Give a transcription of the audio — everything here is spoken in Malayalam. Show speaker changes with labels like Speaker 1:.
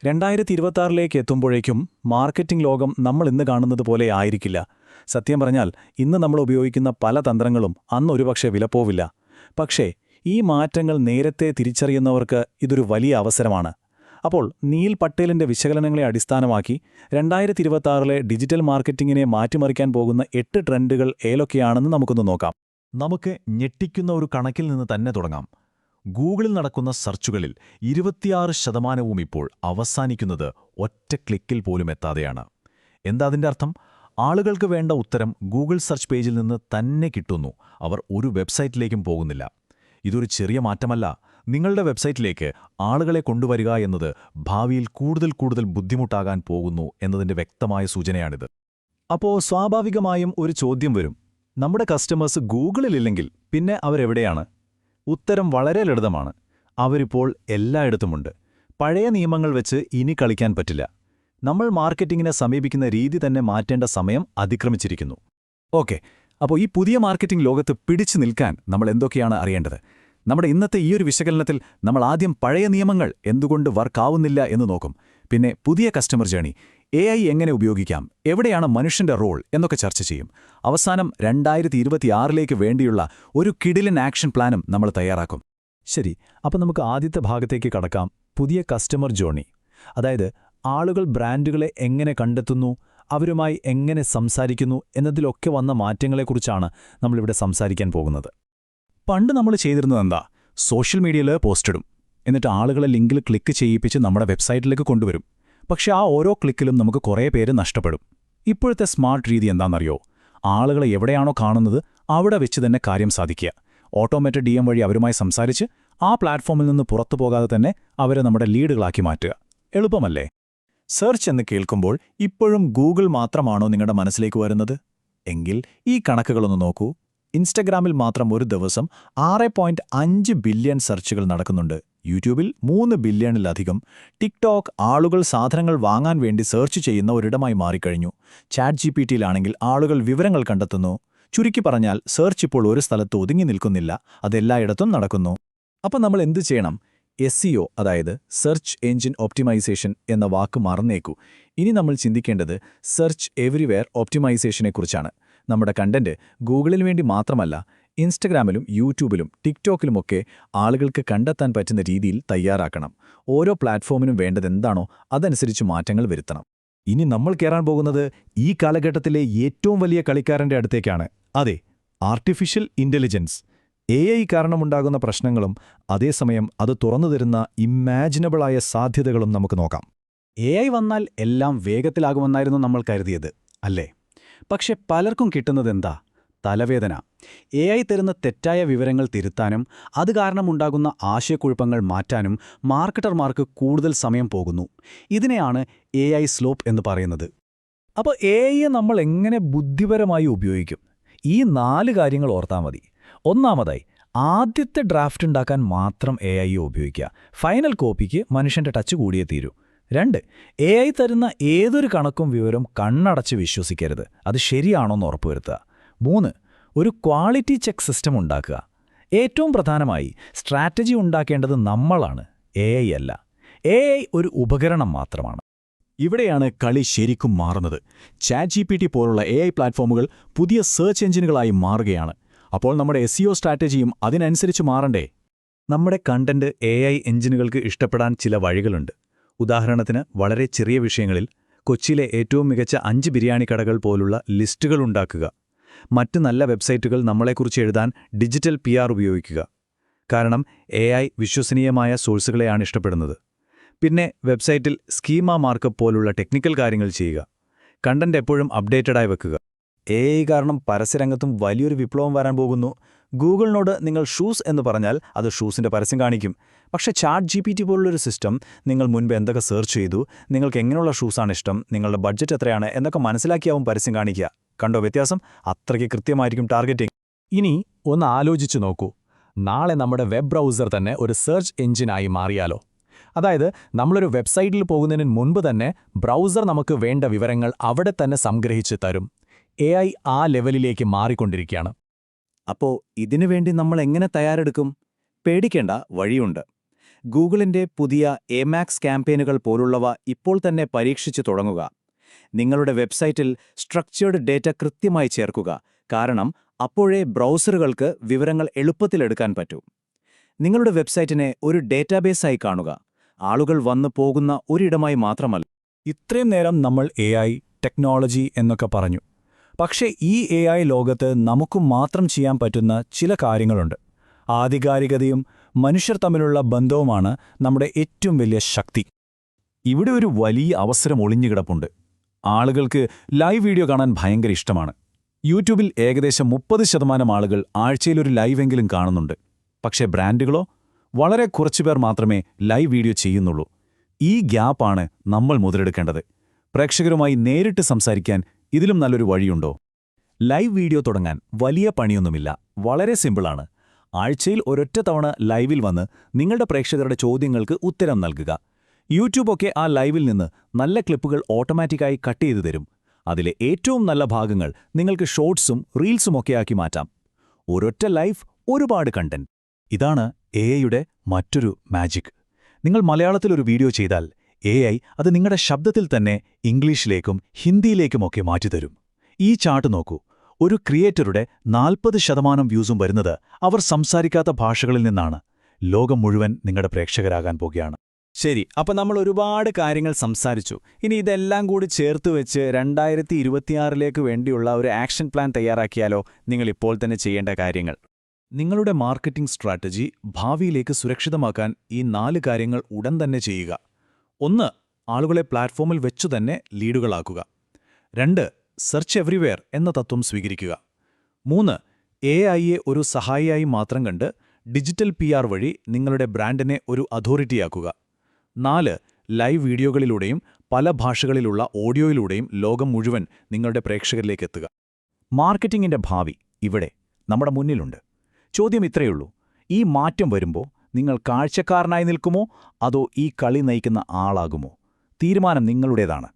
Speaker 1: 2026 എത്തുമ്പോഴേക്കും മാർക്കറ്റിംഗ് ലോകം നമ്മൾ ഇന്ന് കാണുന്നത് പോലെ ആയിരിക്കില്ല. സത്യം പറഞ്ഞാൽ ഇന്ന് നമ്മൾ ഉപയോഗിക്കുന്ന പല തന്ത്രങ്ങളും അന്ന് ഒരുപക്ഷെ വിലപ്പോവില്ല. പക്ഷേ ഈ മാറ്റങ്ങൾ നേരത്തെ തിരിച്ചറിയുന്നവർക്ക് ഇതൊരു വലിയ അവസരമാണ്. അപ്പോൾ നീൽ പട്ടേലിന്റെ വിശകലനങ്ങളെ അടിസ്ഥാനമാക്കി 2026 ഡിജിറ്റൽ മാർക്കറ്റിംഗിനെ മാറ്റിമറിക്കാൻ പോകുന്ന 8 ട്രെൻഡുകൾ ഏതൊക്കെയാണെന്ന് നമുക്കൊന്ന് നോക്കാം.
Speaker 2: നമുക്ക് ഞെട്ടിക്കുന്ന ഒരു കണക്കിൽ നിന്ന് തന്നെ തുടങ്ങാം. ഗൂഗിളിൽ നടക്കുന്ന സെർച്ചുകളിൽ 26% ഇപ്പോൾ അവസാനിക്കുന്നത് ഒറ്റ ക്ലിക്കിൽ പോലും എത്താതെയാണ്. എന്താ അതിൻ്റെ അർത്ഥം? ആളുകൾക്ക് വേണ്ട ഉത്തരം ഗൂഗിൾ സെർച്ച് പേജിൽ നിന്ന് തന്നെ കിട്ടുന്നു. അവർ ഒരു വെബ്സൈറ്റിലേക്കും പോകുന്നില്ല. ഇതൊരു ചെറിയ മാറ്റമല്ല. നിങ്ങളുടെ വെബ്സൈറ്റിലേക്ക് ആളുകളെ കൊണ്ടുവരിക എന്നത് ഭാവിയിൽ കൂടുതൽ ബുദ്ധിമുട്ടാകാൻ പോകുന്നു എന്നതിൻ്റെ വ്യക്തമായ സൂചനയാണിത്.
Speaker 1: അപ്പോൾ സ്വാഭാവികമായും ഒരു ചോദ്യം വരും. നമ്മുടെ കസ്റ്റമേഴ്സ് ഗൂഗിളിലില്ലെങ്കിൽ പിന്നെ അവരെവിടെയാണ്? ഉത്തരം വളരെ ലളിതമാണ്. അവരിപ്പോൾ എല്ലായിടത്തുമുണ്ട്. പഴയ നിയമങ്ങൾ വെച്ച് ഇനി കളിക്കാൻ പറ്റില്ല. നമ്മൾ മാർക്കറ്റിംഗിനെ സമീപിക്കുന്ന രീതി തന്നെ മാറ്റേണ്ട സമയം അതിക്രമിച്ചിരിക്കുന്നു. ഓക്കെ, അപ്പോൾ ഈ പുതിയ മാർക്കറ്റിംഗ് ലോകത്ത് പിടിച്ചു നിൽക്കാൻ നമ്മൾ എന്തൊക്കെയാണ് അറിയേണ്ടത്? നമ്മുടെ ഇന്നത്തെ ഈയൊരു വിശകലനത്തിൽ നമ്മൾ ആദ്യം പഴയ നിയമങ്ങൾ എന്തുകൊണ്ട് വർക്കാവുന്നില്ല എന്ന് നോക്കും. പിന്നെ പുതിയ കസ്റ്റമർ ജേണി, AI എങ്ങനെ ഉപയോഗിക്കാം, എവിടെയാണ് മനുഷ്യന്റെ റോൾ എന്നൊക്കെ ചർച്ച ചെയ്യും. അവസാനം 2026 വേണ്ടിയുള്ള ഒരു കിടിലൻ ആക്ഷൻ പ്ലാനും നമ്മൾ തയ്യാറാക്കും. ശരി, അപ്പോൾ നമുക്ക് ആദ്യത്തെ ഭാഗത്തേക്ക് കടക്കാം. പുതിയ കസ്റ്റമർ ജേണി, അതായത് ആളുകൾ ബ്രാൻഡുകളെ എങ്ങനെ കണ്ടെത്തുന്നു, അവരുമായി എങ്ങനെ സംസാരിക്കുന്നു എന്നതിലൊക്കെ വന്ന മാറ്റങ്ങളെക്കുറിച്ചാണ് നമ്മളിവിടെ സംസാരിക്കാൻ പോകുന്നത്. പണ്ട് നമ്മൾ ചെയ്തിരുന്നതെന്താ? സോഷ്യൽ മീഡിയയിൽ പോസ്റ്റിടും, എന്നിട്ട് ആളുകളെ ലിങ്കിൽ ക്ലിക്ക് ചെയ്യിപ്പിച്ച് നമ്മുടെ വെബ്സൈറ്റിലേക്ക് കൊണ്ടുവരും. പക്ഷെ ആ ഓരോ ക്ലിക്കിലും നമുക്ക് കുറേ പേര് നഷ്ടപ്പെടും. ഇപ്പോഴത്തെ സ്മാർട്ട് രീതി എന്താണെന്നറിയോ? ആളുകളെ എവിടെയാണോ കാണുന്നത് അവിടെ വെച്ച് തന്നെ കാര്യം സാധിക്കുക. ഓട്ടോമേറ്റഡ് DM വഴി അവരുമായി സംസാരിച്ച് ആ പ്ലാറ്റ്ഫോമിൽ നിന്ന് പുറത്തു പോകാതെ തന്നെ അവരെ നമ്മുടെ ലീഡുകളാക്കി മാറ്റുക. എളുപ്പമല്ലേ? സെർച്ച് എന്ന് കേൾക്കുമ്പോൾ ഇപ്പോഴും ഗൂഗിൾ മാത്രമാണോ നിങ്ങളുടെ മനസ്സിലേക്ക് വരുന്നത്? എങ്കിൽ ഈ കണക്കുകളൊന്ന് നോക്കൂ. ഇൻസ്റ്റഗ്രാമിൽ മാത്രം ഒരു ദിവസം 6.5 ബില്യൺ സെർച്ചുകൾ നടക്കുന്നുണ്ട്. യൂട്യൂബിൽ 3 ബില്യണിലധികം. ടിക്ടോക്ക് ആളുകൾ സാധനങ്ങൾ വാങ്ങാൻ വേണ്ടി സെർച്ച് ചെയ്യുന്ന ഒരിടമായി മാറിക്കഴിഞ്ഞു. ChatGPTയിലാണെങ്കിൽ ആളുകൾ വിവരങ്ങൾ കണ്ടെത്തുന്നു. ചുരുക്കി പറഞ്ഞാൽ സെർച്ച് ഇപ്പോൾ ഒരു സ്ഥലത്ത് ഒതുങ്ങി നിൽക്കുന്നില്ല, അതെല്ലായിടത്തും നടക്കുന്നു. അപ്പം നമ്മൾ എന്തു ചെയ്യണം? SEO, അതായത് സെർച്ച് എഞ്ചിൻ ഒപ്റ്റിമൈസേഷൻ എന്ന വാക്ക് മറന്നേക്കൂ. ഇനി നമ്മൾ ചിന്തിക്കേണ്ടത് സെർച്ച് എവരിവെയർ ഒപ്റ്റിമൈസേഷനെക്കുറിച്ചാണ്. നമ്മുടെ കണ്ടന്റ് ഗൂഗിളിന് വേണ്ടി മാത്രമല്ല, ഇൻസ്റ്റഗ്രാമിലും യൂട്യൂബിലും ടിക്ടോക്കിലുമൊക്കെ ആളുകൾക്ക് കണ്ടെത്താൻ പറ്റുന്ന രീതിയിൽ തയ്യാറാക്കണം. ഓരോ പ്ലാറ്റ്ഫോമിനും വേണ്ടതെന്താണോ അതനുസരിച്ച് മാറ്റങ്ങൾ വരുത്തണം. ഇനി നമ്മൾ കയറാൻ പോകുന്നത് ഈ കാലഘട്ടത്തിലെ ഏറ്റവും വലിയ കളിക്കാരൻ്റെ അടുത്തേക്കാണ്. അതെ, ആർട്ടിഫിഷ്യൽ ഇന്റലിജൻസ്. AI കാരണമുണ്ടാകുന്ന പ്രശ്നങ്ങളും അതേസമയം അത് തുറന്നുതരുന്ന ഇമാജിനബിളായ സാധ്യതകളും നമുക്ക് നോക്കാം. AI വന്നാൽ എല്ലാം വേഗത്തിലാകുമെന്നായിരുന്നു നമ്മൾ കരുതിയത്, അല്ലേ? പക്ഷെ പലർക്കും കിട്ടുന്നതെന്താ? തലവേദന. AI തരുന്ന തെറ്റായ വിവരങ്ങൾ തിരുത്താനും അത് കാരണമുണ്ടാകുന്ന ആശയക്കുഴപ്പങ്ങൾ മാറ്റാനും മാർക്കറ്റർമാർക്ക് കൂടുതൽ സമയം പോകുന്നു. ഇതിനെയാണ് AI സ്ലോപ്പ് എന്ന് പറയുന്നത്. അപ്പോൾ AIയെ നമ്മൾ എങ്ങനെ ബുദ്ധിപരമായി ഉപയോഗിക്കും? ഈ 4 കാര്യങ്ങൾ ഓർത്താൽ മതി. ഒന്നാമതായി, ആദ്യത്തെ ഡ്രാഫ്റ്റ് ഉണ്ടാക്കാൻ മാത്രം AI ഉപയോഗിക്കുക. ഫൈനൽ കോപ്പിക്ക് മനുഷ്യന്റെ ടച്ച് കൂടിയേ തീരൂ. 2, AI തരുന്ന ഏതൊരു കണക്കും വിവരവും കണ്ണടച്ച് വിശ്വസിക്കരുത്. അത് ശരിയാണോന്ന് ഉറപ്പുവരുത്തുക. 3, ഒരു ക്വാളിറ്റി ചെക്ക് സിസ്റ്റം ഉണ്ടാക്കുക. ഏറ്റവും പ്രധാനമായി, സ്ട്രാറ്റജി ഉണ്ടാക്കേണ്ടത് നമ്മളാണ്, AI അല്ല. AI ഒരു ഉപകരണം മാത്രമാണ്. ഇവിടെയാണ് കളി ശരിക്കും മാറുന്നത്. ChatGPT പോലുള്ള AI പ്ലാറ്റ്ഫോമുകൾ പുതിയ സെർച്ച് എഞ്ചിനുകളായി മാറുകയാണ്. അപ്പോൾ നമ്മുടെ SEO സ്ട്രാറ്റജിയും അതിനനുസരിച്ച് മാറണ്ടേ? നമ്മുടെ കണ്ടന്റ് AI എഞ്ചിനുകൾക്ക് ഇഷ്ടപ്പെടാൻ ചില വഴികളുണ്ട്. ഉദാഹരണത്തിന്, വളരെ ചെറിയ വിഷയങ്ങളിൽ കൊച്ചിയിലെ ഏറ്റവും മികച്ച 5 ബിരിയാണി കടകൾ പോലുള്ള ലിസ്റ്റുകൾ ഉണ്ടാക്കുക. മറ്റ് നല്ല വെബ്സൈറ്റുകൾ നമ്മളെക്കുറിച്ച് എഴുതാൻ ഡിജിറ്റൽ PR ഉപയോഗിക്കുക. കാരണം AI വിശ്വസനീയമായ സോഴ്സുകളെയാണ് ഇഷ്ടപ്പെടുന്നത്. പിന്നെ വെബ്സൈറ്റിൽ സ്കീമ മാർക്കപ്പ് പോലുള്ള ടെക്നിക്കൽ കാര്യങ്ങൾ ചെയ്യുക. കണ്ടന്റ് എപ്പോഴും അപ്ഡേറ്റഡായി വെക്കുക. AI കാരണം പരസ്യരംഗത്തും വലിയൊരു വിപ്ലവം വരാൻ പോകുന്നു. ഗൂഗിളിനോട് നിങ്ങൾ ഷൂസ് എന്ന് പറഞ്ഞാൽ അത് ഷൂസിൻ്റെ പരസ്യം കാണിക്കും. പക്ഷേ ChatGPT പോലുള്ളൊരു സിസ്റ്റം നിങ്ങൾ മുൻപ് എന്തൊക്കെ സെർച്ച് ചെയ്തു, നിങ്ങൾക്ക് എങ്ങനെയുള്ള ഷൂസാണ് ഇഷ്ടം, നിങ്ങളുടെ ബഡ്ജറ്റ് എത്രയാണ് എന്നൊക്കെ മനസ്സിലാക്കിയാവും പരസ്യം കാണിക്കുക. കണ്ടോ വ്യത്യാസം? അത്രയ്ക്ക് കൃത്യമായിരിക്കും ടാർഗറ്റിംഗ്. ഇനി ഒന്ന് ആലോചിച്ചു നോക്കൂ. നാളെ നമ്മുടെ വെബ് ബ്രൗസർ തന്നെ ഒരു സെർച്ച് എഞ്ചിനായി മാറിയാലോ? അതായത് നമ്മളൊരു വെബ്സൈറ്റിൽ പോകുന്നതിന് മുൻപ് തന്നെ ബ്രൗസർ നമുക്ക് വേണ്ട വിവരങ്ങൾ അവിടെ തന്നെ സംഗ്രഹിച്ച് തരും. AI ആ ലെവലിലേക്ക് മാറിക്കൊണ്ടിരിക്കുകയാണ്. അപ്പോൾ ഇതിനുവേണ്ടി നമ്മൾ എങ്ങനെ തയ്യാറെടുക്കും? പേടിക്കേണ്ട, വഴിയുണ്ട്.
Speaker 3: ഗൂഗിളിന്റെ പുതിയ എമാക്സ് ക്യാമ്പയിനുകൾ പോലുള്ളവ ഇപ്പോൾ തന്നെ പരീക്ഷിച്ചു തുടങ്ങുക. നിങ്ങളുടെ വെബ്സൈറ്റിൽ സ്ട്രക്ചേർഡ് ഡേറ്റ കൃത്യമായി ചേർക്കുക, കാരണം അപ്പോഴേ ബ്രൗസറുകൾക്ക് വിവരങ്ങൾ എളുപ്പത്തിലെടുക്കാൻ പറ്റൂ. നിങ്ങളുടെ വെബ്സൈറ്റിനെ ഒരു ഡേറ്റാബേസായി കാണുക, ആളുകൾ വന്നു പോകുന്ന ഒരിടമായി മാത്രമല്ല.
Speaker 4: ഇത്രയും നേരം നമ്മൾ AI, ടെക്നോളജി എന്നൊക്കെ പറഞ്ഞു. പക്ഷേ ഈ AI ലോകത്ത് നമുക്ക് മാത്രം ചെയ്യാൻ പറ്റുന്ന ചില കാര്യങ്ങളുണ്ട്. ആധികാരികതയും മനുഷ്യർ തമ്മിലുള്ള ബന്ധവുമാണ് നമ്മുടെ ഏറ്റവും വലിയ ശക്തി.
Speaker 2: ഇവിടെ ഒരു വലിയ അവസരം ഒളിഞ്ഞുകിടപ്പുണ്ട്. ആളുകൾക്ക് ലൈവ് വീഡിയോ കാണാൻ ഭയങ്കര ഇഷ്ടമാണ്. യൂട്യൂബിൽ ഏകദേശം 30% ആളുകൾ ആഴ്ചയിലൊരു ലൈവെങ്കിലും കാണുന്നുണ്ട്. പക്ഷേ ബ്രാൻഡുകളോ? വളരെ കുറച്ചുപേർ മാത്രമേ ലൈവ് വീഡിയോ ചെയ്യുന്നുള്ളൂ. ഈ ഗ്യാപ്പാണ് നമ്മൾ മുതലെടുക്കേണ്ടത്. പ്രേക്ഷകരുമായി നേരിട്ട് സംസാരിക്കാൻ ഇതിലും നല്ലൊരു വഴിയുണ്ടോ? ലൈവ് വീഡിയോ തുടങ്ങാൻ വലിയ പണിയൊന്നുമില്ല, വളരെ സിമ്പിളാണ്. ആഴ്ചയിൽ ഒരൊറ്റ തവണ ലൈവിൽ വന്ന് നിങ്ങളുടെ പ്രേക്ഷകരുടെ ചോദ്യങ്ങൾക്ക് ഉത്തരം നൽകുക. യൂട്യൂബൊക്കെ ആ ലൈവിൽ നിന്ന് നല്ല ക്ലിപ്പുകൾ ഓട്ടോമാറ്റിക്കായി കട്ട് ചെയ്തു തരും. അതിലെ ഏറ്റവും നല്ല ഭാഗങ്ങൾ നിങ്ങൾക്ക് ഷോർട്സും റീൽസുമൊക്കെ ആക്കി മാറ്റാം. ഒരൊറ്റ ലൈവ്, ഒരുപാട് കണ്ടന്റ്.
Speaker 4: ഇതാണ് AI-യുടെ മറ്റൊരു മാജിക്. നിങ്ങൾ മലയാളത്തിലൊരു വീഡിയോ ചെയ്താൽ AI അത് നിങ്ങളുടെ ശബ്ദത്തിൽ തന്നെ ഇംഗ്ലീഷിലേക്കും ഹിന്ദിയിലേക്കുമൊക്കെ മാറ്റിത്തരും. ഈ ചാർട്ട് നോക്കൂ. ഒരു ക്രിയേറ്ററുടെ 40% വ്യൂസും വരുന്നത് അവർ സംസാരിക്കാത്ത ഭാഷകളിൽ നിന്നാണ്. ലോകം മുഴുവൻ നിങ്ങളുടെ പ്രേക്ഷകരാകാൻ പോകുകയാണ്.
Speaker 1: ശരി, അപ്പോൾ നമ്മൾ ഒരുപാട് കാര്യങ്ങൾ സംസാരിച്ചു. ഇനി ഇതെല്ലാം കൂടി ചേർത്ത് വെച്ച് 2026 വേണ്ടിയുള്ള ഒരു ആക്ഷൻ പ്ലാൻ തയ്യാറാക്കിയാലോ? നിങ്ങൾ ഇപ്പോൾ തന്നെ ചെയ്യേണ്ട കാര്യങ്ങൾ.
Speaker 2: നിങ്ങളുടെ മാർക്കറ്റിംഗ് സ്ട്രാറ്റജി ഭാവിയിലേക്ക് സുരക്ഷിതമാക്കാൻ ഈ 4 കാര്യങ്ങൾ ഉടൻ തന്നെ ചെയ്യുക. 1. ആളുകളെ പ്ലാറ്റ്ഫോമിൽ വെച്ചുതന്നെ ലീഡുകളാക്കുക. 2. സെർച്ച് എവ്രിവെയർ എന്ന തത്വം സ്വീകരിക്കുക. 3. AI-യെ ഒരു സഹായിയായി മാത്രം കണ്ട് ഡിജിറ്റൽ PR വഴി നിങ്ങളുടെ ബ്രാൻഡിനെ ഒരു അതോറിറ്റിയാക്കുക. 4. ലൈവ് വീഡിയോകളിലൂടെയും പല ഭാഷകളിലുള്ള ഓഡിയോയിലൂടെയും ലോകം മുഴുവൻ നിങ്ങളുടെ പ്രേക്ഷകരിലേക്ക് എത്തുക.
Speaker 4: മാർക്കറ്റിംഗിന്റെ ഭാവി ഇവിടെ നമ്മുടെ മുന്നിലുണ്ട്. ചോദ്യം ഇത്രയുള്ളൂ: ഈ മാറ്റം വരുമ്പോൾ നിങ്ങൾ കാഴ്ചക്കാരനായി നിൽക്കുമോ അതോ ഈ കളി നയിക്കുന്ന ആളാകുമോ? തീരുമാനം നിങ്ങളുടേതാണ്.